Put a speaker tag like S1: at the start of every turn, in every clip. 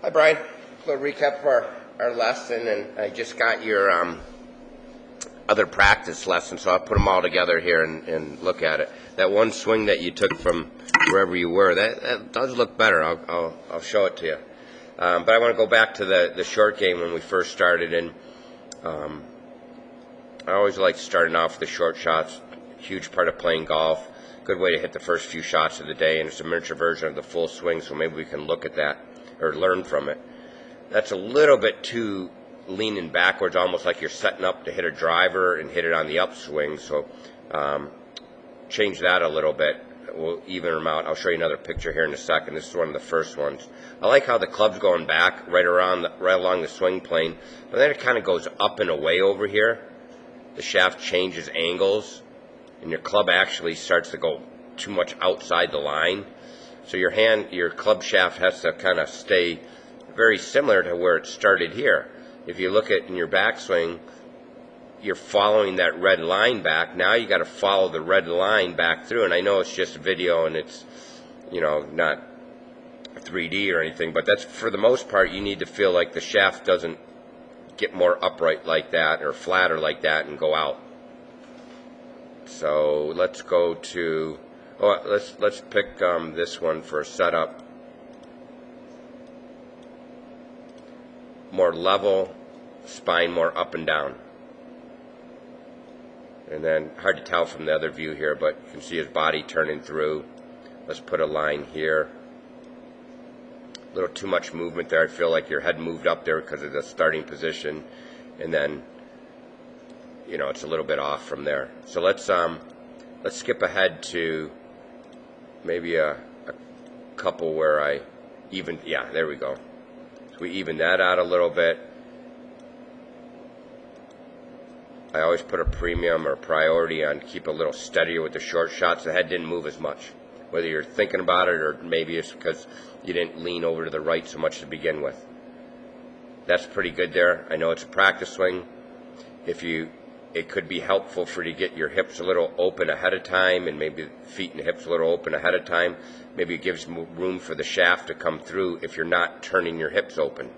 S1: Hi, Brian. A little recap of our lesson, and I just got your other practice lesson, so I'll put them all together here and look at it. That one swing that you took from wherever you were, that does look better. I'll show it to you. But I want to go back to the short game when we first started, and I always like starting off with the short shots. Huge part of playing golf. Good way to hit the first few shots of the day, and it's a miniature version of the full swing, so maybe we can look at that or learn from it. That's a little bit too leaning backwards, almost like you're setting up to hit a driver and hit it on the upswing. So change that a little bit. We'll even them out. I'll show you another picture here in a second. This is one of the first ones. I like how the club's going back right along the swing plane, but then it kind of goes up and away over here. The shaft changes angles, and your club actually starts to go too much outside the line. So your club shaft has to kind of stay very similar to where it started here. If you look at in your backswing, you're following that red line back. Now you got to follow the red line back through. And I know it's just video and it's, not 3D or anything, but that's for the most part. You need to feel like the shaft doesn't get more upright like that or flatter like that and go out. So let's go to. Let's pick this one for a setup. More level, spine more up and down. And then, hard to tell from the other view here, but you can see his body turning through. Let's put a line here. A little too much movement there. I feel like your head moved up there because of the starting position. And then, it's a little bit off from there. So let's skip ahead to maybe a couple where I there we go. So we even that out a little bit. I always put a premium or priority on keep a little steadier with the short shots. The head didn't move as much. Whether you're thinking about it or maybe it's because you didn't lean over to the right so much to begin with. That's pretty good there. I know it's a practice swing. It could be helpful for you to get your hips a little open ahead of time, and maybe feet and hips a little open ahead of time. Maybe it gives room for the shaft to come through if you're not turning your hips open.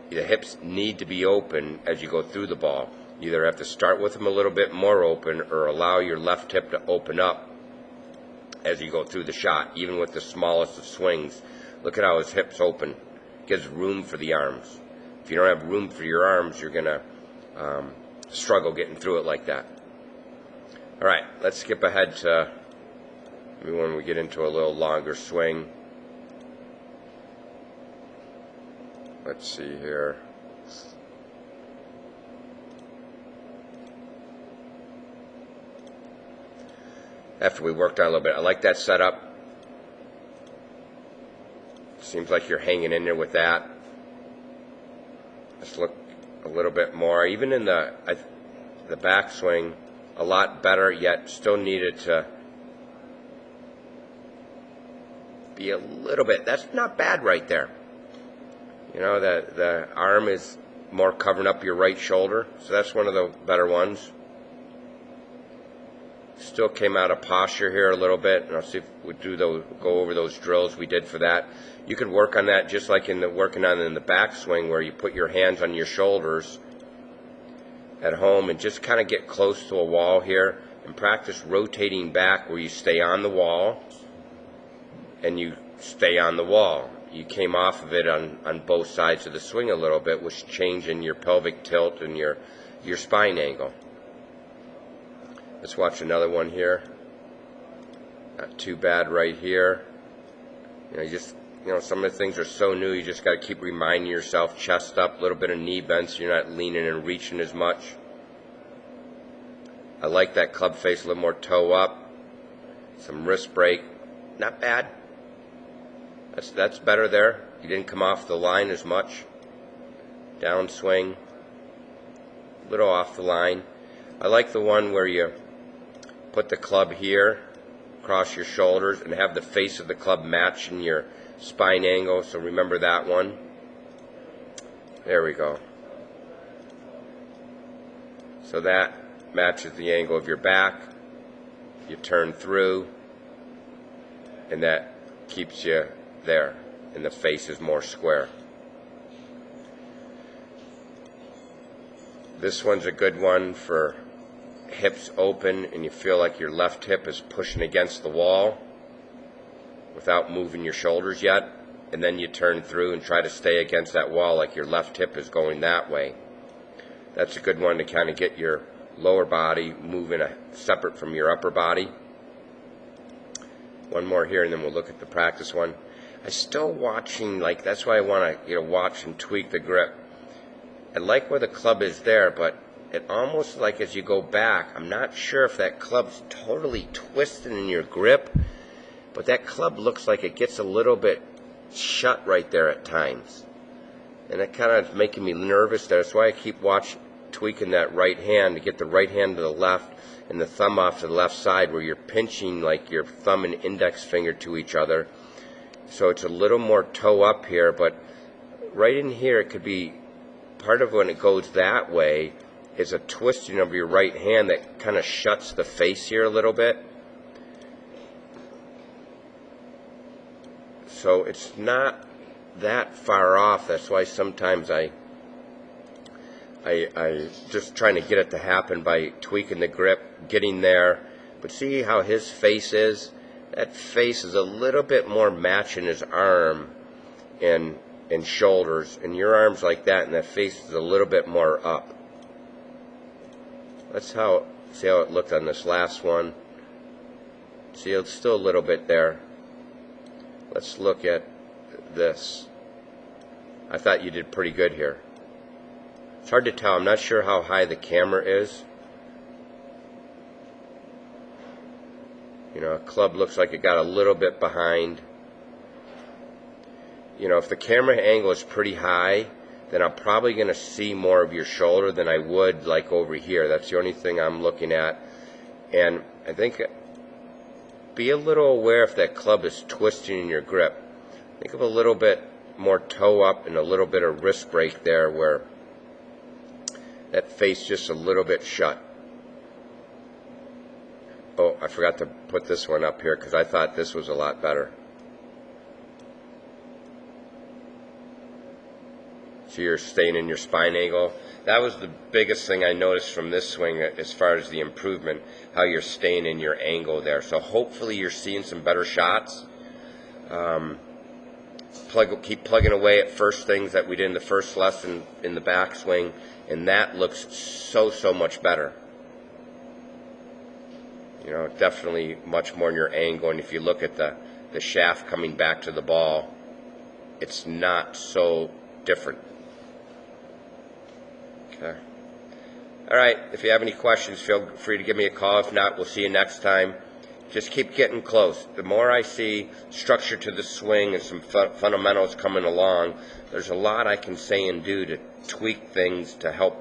S1: The hips need to be open as you go through the ball. You either have to start with them a little bit more open or allow your left hip to open up as you go through the shot, even with the smallest of swings. Look at how his hips open. It gives room for the arms. If you don't have room for your arms, you're going to struggle getting through it like that. All right, let's skip ahead to maybe when we get into a little longer swing. Let's see here. After we worked on a little bit, I like that setup. Seems like you're hanging in there with that. Let's look a little bit more. Even in the backswing, a lot better, yet still needed to be a little bit. That's not bad right there. The arm is more covering up your right shoulder, so that's one of the better ones. Still came out of posture here a little bit, and I'll see if we go over those drills we did for that. You could work on that just like working on in the backswing, where you put your hands on your shoulders at home and just kind of get close to a wall here and practice rotating back where you stay on the wall and you stay on the wall. You came off of it on both sides of the swing a little bit, which changing your pelvic tilt and your spine angle. Let's watch another one here. Not too bad right here. Some of the things are so new, you just got to keep reminding yourself, chest up, a little bit of knee bend so you're not leaning and reaching as much. I like that club face, a little more toe up. Some wrist break. Not bad. That's better there. You didn't come off the line as much. Downswing. A little off the line. I like the one where you put the club here across your shoulders and have the face of the club matching your spine angle. So remember that one. There we go. So that matches the angle of your back. You turn through, and that keeps you there, and the face is more square. This one's a good one for hips open and you feel like your left hip is pushing against the wall without moving your shoulders yet, and then you turn through and try to stay against that wall like your left hip is going that way. That's a good one to kind of get your lower body moving separate from your upper body. One more here and then we'll look at the practice one. I'm still watching, like, that's why I want to watch and tweak the grip. I like where the club is there, but it almost like as you go back, I'm not sure if that club's totally twisted in your grip, but that club looks like it gets a little bit shut right there at times. And that kind of making me nervous. That's why I keep tweaking that right hand to get the right hand to the left and the thumb off to the left side where you're pinching like your thumb and index finger to each other. So it's a little more toe up here, but right in here it could be part of when it goes that way is a twisting of your right hand that kind of shuts the face here a little bit. So it's not that far off. That's why sometimes I just trying to get it to happen by tweaking the grip, getting there. But see how his face is? That face is a little bit more matching his arm and shoulders, and your arm's like that, and that face is a little bit more up. That's how, see how it looked on this last one? See, it's still a little bit there. Let's look at this. I thought you did pretty good here. It's hard to tell. I'm not sure how high the camera is. You know, a club looks like it got a little bit behind. You know, if the camera angle is pretty high, then I'm probably going to see more of your shoulder than I would like over here. That's the only thing I'm looking at. And I think be a little aware if that club is twisting in your grip. Think of a little bit more toe up and a little bit of wrist break there where that face just a little bit shut. Oh, I forgot to put this one up here because I thought this was a lot better. So you're staying in your spine angle. That was the biggest thing I noticed from this swing as far as the improvement, how you're staying in your angle there. So hopefully you're seeing some better shots. Keep plugging away at first things that we did in the first lesson in the backswing, and that looks so much better. You know, definitely much more in your angle, and if you look at the shaft coming back to the ball, it's not so different. Okay. All right, if you have any questions, feel free to give me a call. If not, we'll see you next time. Just keep getting close. The more I see structure to the swing and some fundamentals coming along, there's a lot I can say and do to tweak things to help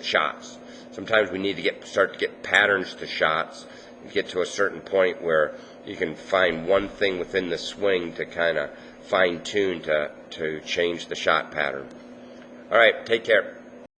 S1: shots. Sometimes we need to start to get patterns to shots and get to a certain point where you can find one thing within the swing to kind of fine-tune to change the shot pattern. All right, take care.